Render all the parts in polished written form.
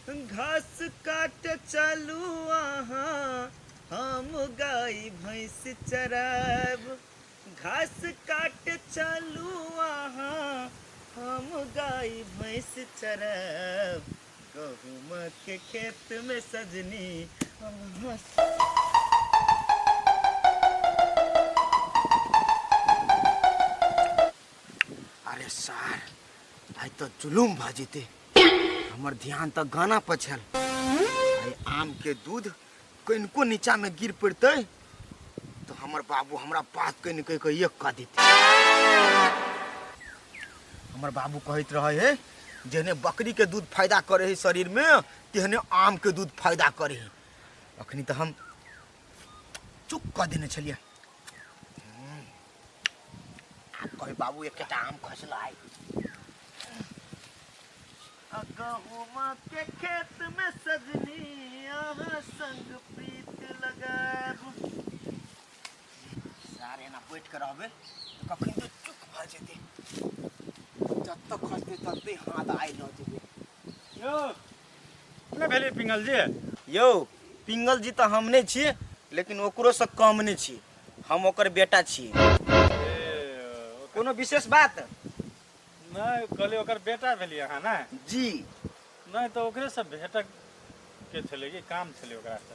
घास काट चलू अहाँ हम गाय भैंस चराब। घास काट चलू अहाँ हम गाय भैंस चराब। गहुम के खेत में सजनी अरे सार आई तो जुलूम भाजीते हमर ध्यान तो गाना पर छल। आई आम के दूध कनिको नीचा में गिर पड़ते तो हमर बाबू हमरा बात कह एक कह देते। हमर बाबू कहते रहे है जेहने बकरी के दूध फायदा करे है शरीर में तेहने आम के दूध फायदा करे है। अखनी तो हम चुप कह देने छलिए। कहे बाबू एक आम खसला है। गहुमा के खेत में सजनी आहा संग प्रीत लगाब। सारे ना बैठ कर रहबे तो कखन तो चुप भ जेते। जब तक खसते तते हाथ आइ न जेबे। यो के भेले पिंगल जी? यो पिंगल जी तो हम नहीं छी लेकिन ओकरो से कम नहीं छी। हम ओकर बेटा छी। कोनो विशेष बात? नहीं कहले ओकर बेटा भेली अहाँ ना? जी नहीं तो ओकरे से भेटक के छले कि काम छले ओकरा से?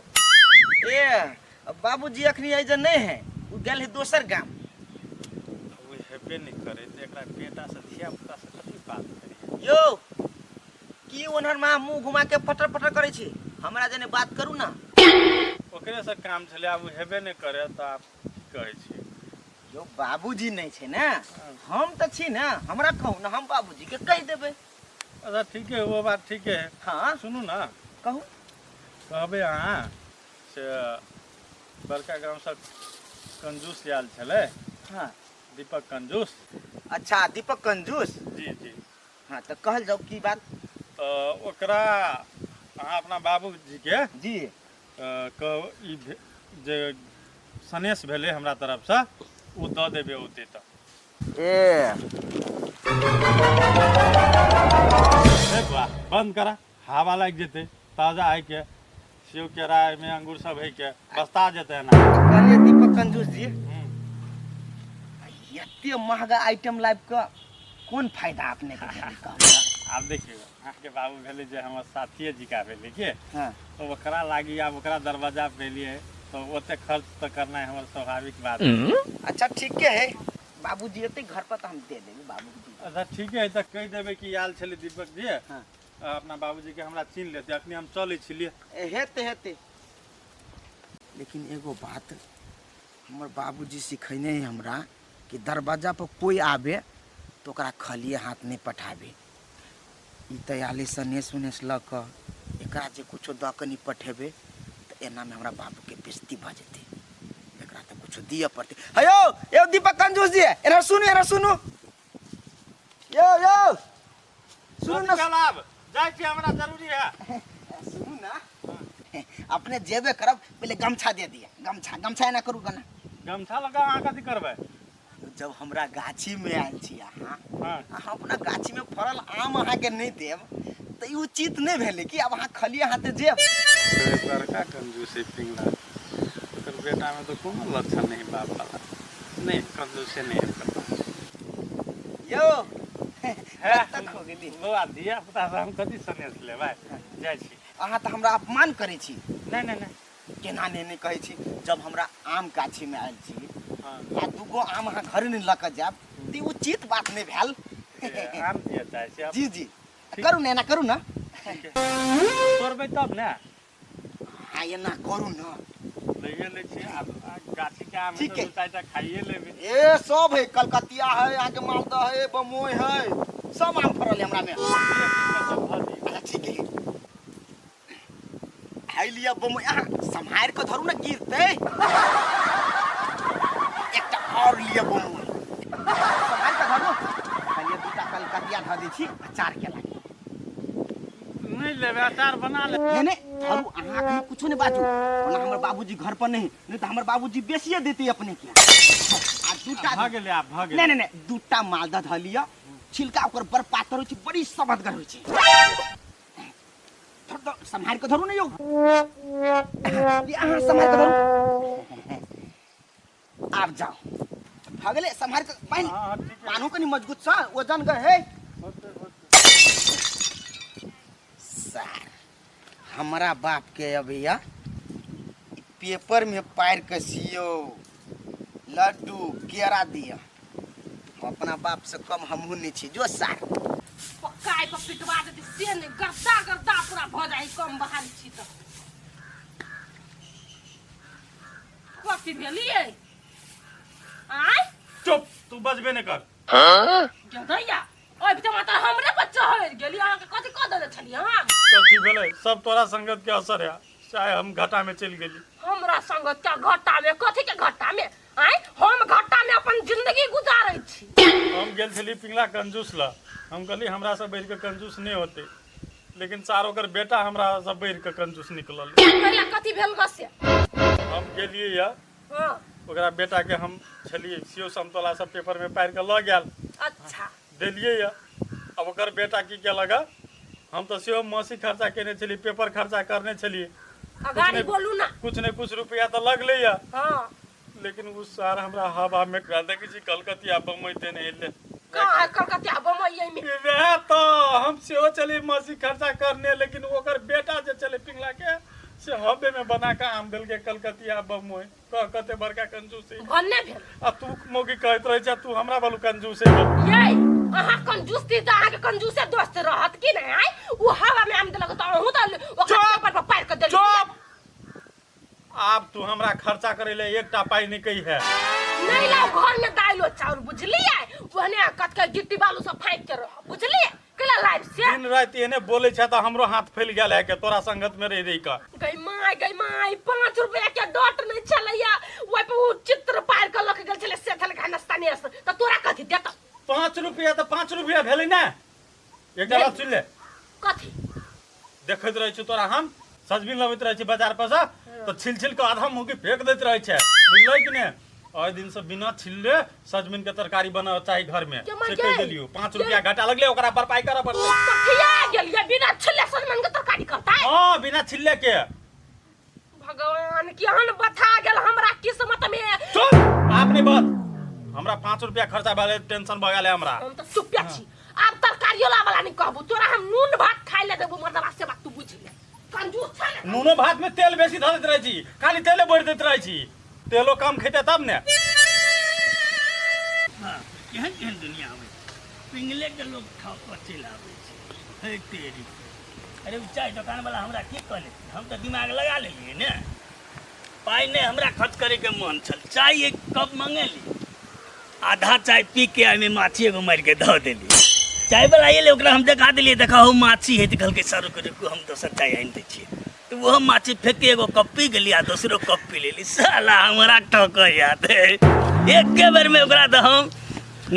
ए बाबूजी अखनी आई जे नहीं है उ गेल है दोसर गांव। वो हेबे नहीं करे तो एकरा बेटा से धिया पुता से कथि बात करी? यो की ओनहर मां मुंह घुमा के पटर पटर करे छी। हमरा जने बात करू ना। ओकरे से काम छले अब वो हेबे नहीं करे तो आप की कहे छी? जो बाबूजी नहीं छे ना हम तो छी ना। हमरा कहू ना हम बाबूजी के कह देबे। अच्छा ठीक है वो बात ठीक है। हाँ सुनू ना कहू। कहबे अहाँ से बड़का गांव से कंजूस आयल छले। हाँ दीपक कंजूस। अच्छा दीपक कंजूस। जी जी। हाँ तो कहल जाओ की बात। तो ओकरा अहाँ अपना बाबूजी के जी जे सनेश भेले हमरा तरफ से उ द देबे ओते त। ए वाह बंद करा हवा लग जेते ताजा आइ के सेव के राय में अंगूर सब है के बस्ता जेते ना। कहलिए दीपक कंजूस जी एते महंगा आइटम लाइव का कौन फायदा आपने के कहू। आप देखिए आपके बाबू भेले जे हमर साथीए जी का भेले के। हाँ तो ओकरा लागी अब ओकरा दरवाजा पे लिए तो ओते खर्च तो करना है हमर स्वाभाविक बात है। अच्छा ठीक है बाबूजी एते घर पर तो हम दे देंगे बाबूजी। अच्छा ठीक है तो कह देबे कि आयल छले दीपक जी। हाँ अपना बाबूजी के हमरा चिन्ह लेते अखनी हम चले छिलिए। हेते हेते लेकिन एगो बात हमर बाबूजी सिखैने है हमरा कि दरवाजा पर कोई आवे तो ओकरा खाली हाथ नहीं पठाबे। ई तयाले सनेश उनेश ल क एकरा जे कुछो द के नहीं पठेबे तो एना में हमरा बाबू के बेइज्जती भ जेते। एकरा तो कुछो दिए पड़ते। हेयो यो दीपक कंजूस जी एना सुनु। यो सुनु ना चलाब जाय छी हमरा जरूरी है। सुनु ना अपने जेबे करब पहले गमछा दे दिए। गमछा एना करू गना। गमछा लगा अहाँ कथी करबै? जब हमरा गाछी में आयल छी अहाँ हाँ अहाँ अपना गाछी में फरल आम अहाँ के नहीं देब तो ई उचित नहीं भेले कि अब अहाँ खाली हाथे जेब। बड़का कंजूसी पिंगला ओकर बेटा में तो कोनो लक्षण नहीं बाप वाला नहीं कंजूसी नहीं है। यो है तक हो गेली बउआ धिया पुता से हम कथी सनेस लेबै जाय छी। अहाँ तो हमरा अपमान करे छी। नहीं नहीं नहीं केना नहीं कहे छी। जब हमरा आम गाछी में आयल छी हाँ आ दूगो आम अहाँ घर नहीं ल के जाब तो उचित बात नहीं भेल। आम दिया चाहे छी। जी जी करू ना एना करू ना। तोड़बै तब ने। हाँ एना करू ना। लइए ले छी अब गाछी के आम ठीक है। तो चाहे खाइए लेबै। ए सब है कलकतिया है यहाँ के मालदह है बमोई है सब आम फरल है हमरा में। अच्छा ठीक है हाई लिया बमोई अहाँ संभार के धरू ना गिरते। एकटा और लिया बमोई संभार के धरू खाली दूटा कलकतिया ध दै छी अचार के लागी। नहीं लेबै अचार बना ले। ने धरू अहाँ कहीं कुछो नहीं बाजू ओना हमर बाबूजी घर पर नहीं तो हमर बाबूजी बेसिए देते अपने के। आ दूटा भाग गेलै आप भाग गेलै। नहीं दूटा मालदह ध लिया छिलका ओकर बड़ पातर होय छै बड़ी सबदगर होय छै। धर तो संभाल के धरू नहीं हो ये अहाँ संभाल के धरू आप जाओ भागले संभाल के पहले हाँ, ठीक है। पानू कनी मजबूत सा वजन गए है सर हमारा बाप के अभैया पेपर में पैर कसियो लड्डू केरा दिया अपना बाप से कम हमहू नहीं छी जो सर पकाई पर पिटवा देती से ने गर्दा गर्दा पूरा भ जाई कम बहाल छी त कथी भेलिए आय चुप तू बजबे नहीं कर गदैया ओइ त माता हमरे बच्चा हो गेली अहाँ के कथी क देले छली हम कथी भेलै सब तोरा संगत के असर है चाहे हम घाटा में चल गेली हमरा संगत का घाटा में कथी के घाटा में आय हम घाटा में अपन जिंदगी गुजारै छी हम गेल छली पिंगला कंजूस ला हम कहली हमरा से बढ़ के कंजूस नहीं होते लेकिन चारों कर बेटा हमरा से बढ़ के कंजूस निकलल करिया कथी भेल गसे हम गेलिए या हां ओकरा बेटा के हम छलिए सीओ समतोला सब पेपर में पार के ल गेल अच्छा देलिए या अब ओकर बेटा की क्या लगा हम तो सीओ मासिक खर्चा केने छली पेपर खर्चा करने छलिए अगाड़ी बोलू ना कुछ न कुछ रुपया तो लगले या हां लेकिन उस सार हमरा हवा में कर दे कि कलकतिया बम्बई देने ले कहाँ है कलकतिया बम्बई में वह तो हम सेहो चले मासिक खर्चा करने लेकिन ओकर बेटा जे चले पिंगला के से हबे में बना के आम दल के कलकतिया बम्बई कते बड़का कंजूस है भन्ने भेल आ तू मोगी कहत रहे छ तू हमरा बालू कंजूस है ये अहाँ कंजूस थी त अहाँ के कंजूसे दोस्त रहत कि नहीं आय वो हवा में आम देलक त अहू त ओकर पेपर पर पैर के देली चुप आप तू हमरा खर्चा करे ले एकटा पाई नहीं कही है नहीं लाओ घर में दाइलो चाउर बुझलिए ओहने कत के गिट्टी बालू सब फेंक के रह बुझलिए केला लाइफ से दिन रात एने बोले छ त हमरो हाथ फैल गेल है के तोरा संगत में रह रही का गई माई 5 रुपया के डॉट नहीं चलैया ओइ पे वो चित्र पार के लख गेल छले से थल के नाश्ता नहीं त तोरा कथि देत 5 रुपया तो 5 रुपया भेलै ना एकटा बात सुन ले कथि देखैत रहे छी तोरा हम सजबिन लबैत रहे छी बाजार पर से तो छिल के आधा मुंह के फेंक देत रहे छै बुझलै कि ने ओइ दिन से बिना छिलले सजबिन के तरकारी बना चाही घर में से कह देलियो 5 रुपया घाटा लगले ओकरा भरपाई करे पड़तै कथिया गेल ये बिना छिले सजमन के तरकारी करता है हां बिना छिलले के भगवान केहन बथा गेल हमरा किस्मत में चुप आपने बात हमरा 5 रुपया खर्चा भेले टेंशन भ गेले हमरा हम त चुप्पा छी अब तरकारियो ला वाला नहीं कहबू तोरा हम नून भात खाइ ले देबू मर्दवा से बात तू बुझ ले कंजूस छ ना नूनो भात में तेल बेसी धरैत रहे छी खाली तेले बढ़ देत रहे छी तेलो कम खेते तब ने हाँ केहन केहन दुनिया में पिंगले के लोग खाओ चल आवे छै हे तेरी अरे उ चाय दुकान वाला हमरा की कहले हम तो दिमाग लगा लेलिए ने पाई ने हमरा खर्च करे के मन छल चाय एक कप मंगेली आधा चाय पी के आमे माछी एगो मार के धो देली चाय वाला ये ओकरा हम देखा देलिए देखा हो माछी है त कहलके 100 रुपया हम दोसर चाय आनि दै छियै तो वो माछी फेंक के एगो कप पी गेली आ दोसरो कप पी लेली साला हमरा ठोकर याद है एक के बेर में ओकरा तो हम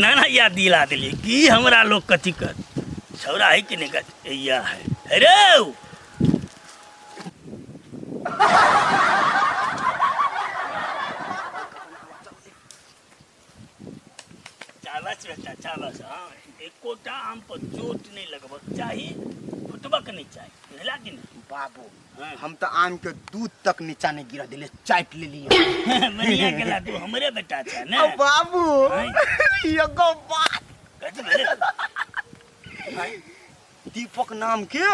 नाना याद दिला दिली कि हमरा लोग कथी कर छौरा है कि नहीं कर या है अरे चावस बेटा चावस हाँ एकोटा आम पर चोट नहीं लगबक चाही फुटबक नहीं चाही बुझला कि नहीं बाबू हाँ। हम तो आम के दूध तक नीचा नहीं गिरा दिले चाट ले लिए बढ़िया गेला तू हमरे बेटा छै ने बाबू हाँ। एगो बात कथी भेलै? दीपक नाम के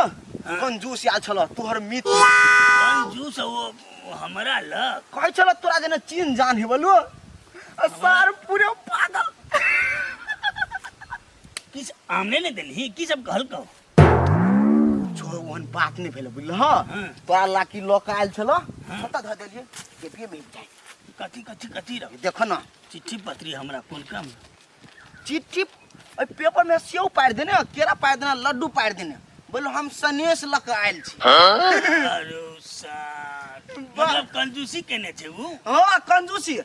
कंजूस आयल छल तोहर मित्र कंजूस वो हमरा लग कहै छल तोरा जेना चीन जान है बोलो सार पूरे पागल किस आमने ने देली की सब कहल कहो छोड़ ओहन बात नहीं भेल बुझल हां तोरा लाकी लोक आयल छल पता ध देलिए के भी मिल जाए कथी कथी कथी रह देखो ना चिट्ठी पत्री हमरा कोन काम चिट्ठी ओइ पेपर में सेव पार देने केरा पार देना लड्डू पार देने बोलो हम सनेश लक आयल छी अरे साथ मतलब कंजूसी केने छै उ हां कंजूसी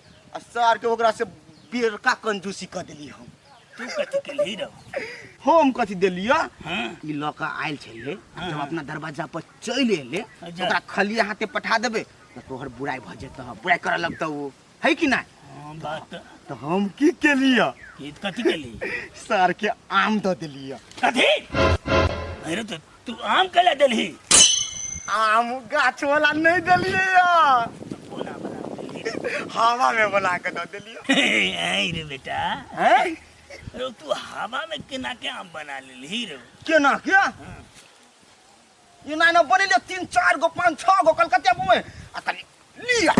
सर के ओकरा से बेरका कंजूसी क देली हम तू कथी केली रह हम कथी देलिए हां ई लक आयल छले हाँ। जब अपना दरवाजा पर चल एले अच्छा। ओकरा खाली हाथे पठा देबे तो तोहर बुराई भ जेतौ बुराई करे लगतौ है कि ना हां बात तो हम की केलिए की कथी केली सर के आम द देलिए कथी अरे तो तू आम केला देली आम गाछ वाला नहीं दिलिए या कोना बना देली हवा में बना के दे दिलिए। आई रे बेटा हैं अरे तू हवा में केना के आम बना लेली रे केना क्या ये ना बने 3 4 गो 5 6 गो कलकतिया बुए आ तनी लिया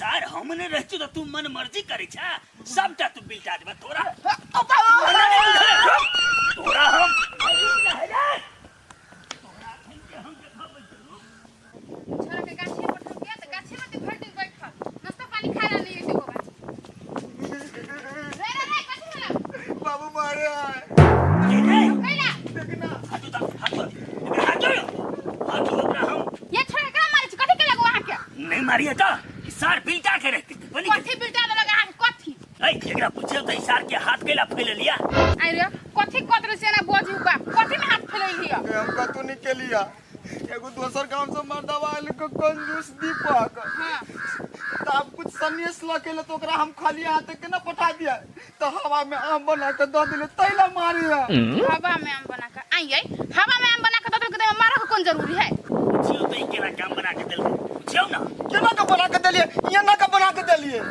सर हमने रहती तो तू मन मर्जी करे छा सबटा तू बिल्टा देबा तोरा तोरा हम छोरा के गाछी पर ठोक के त गाछी में भर दिन बैठल नाश्ता पानी खाला नहीं ऐसे होगा रे रे रे कथि होला बाबू मारे कैला देखना हाथ ओकरा हम ये छोरा एकरा मारे छ कथि के लगो वहां के नहीं मारिए तो सर बिल्टा के रहती बनी कथि बिल्टा दे लगा हां कथि ए एकरा पूछे तो सर के हाथ केला फैल लिया आई रे कथि कतरे से ना बोझी बा कथि में हाथ फैलई लिया हम कतु नहीं के लिया एगो दोसर गांव से मर्दवा आइल को कंजूस दीपक हां तो आप कुछ सन्यास लकेले तो ओकरा हम खाली हाथ के ना पठा दिया तो हवा में आम बना के दे दिले तैला मारिया हवा में आम बना के आई हवा में आम बना के दे के मारा को कौन जरूरी है पूछियो तो केला काम बना के देल पूछियो ना केना का बना के दिलिए ये ना का बना के दिलिए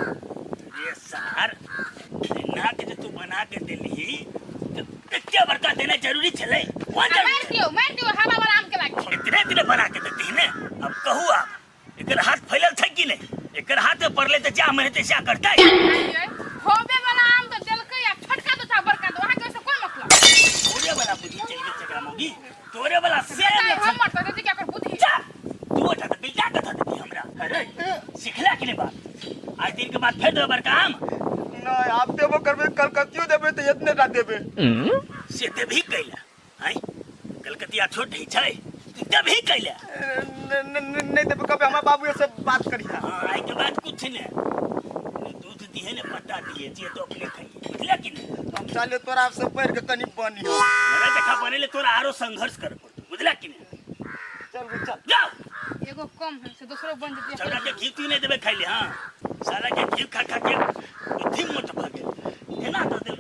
ये सर ना के तू बना के देली क्या बड़का देना जरूरी छले मार दियो हवा वाला आम के लागे इतने इतने बना के देती है ना अब कहू आप एकर हाथ फैलल था कि नहीं एकर हाथ में पड़ले तो जा मने तैसा करता है होबे वाला आम तो देलकै या छोटका तो था बड़का तो वहां के से कोन मतलब तोरे वाला बुद्धि चल के चकरा मोगी तोरे वाला से हम मत तो क्या कर बुद्धि तू उठा तो बिल्टा कथा देती हमरा अरे सिखला के बात आज दिन के बाद फिर दो बड़का आम ना आप देबो करबे कलकतियो देबे तो इतने रा देबे से देभी कैला हैं कलकतिया छोट ही छै तब ही कैला नहीं देबे कबे हमरा बाबू से बात करिया हां आई के बात कुछ ने दूध दिए ने पत्ता दिए जे तो अपने खाइए बुझला कि नहीं हम चाले तोरा से पैर के तनी बनी मेरा देखा बनेले तोरा आरो संघर्ष कर बुझला कि नहीं चल चल जाओ एगो कम है से दूसरो बन जतिया चौड़ा के घी तू नहीं देबे खाइले हां सारा के घी खा खा के बुद्धि मत भागे केना तो दिल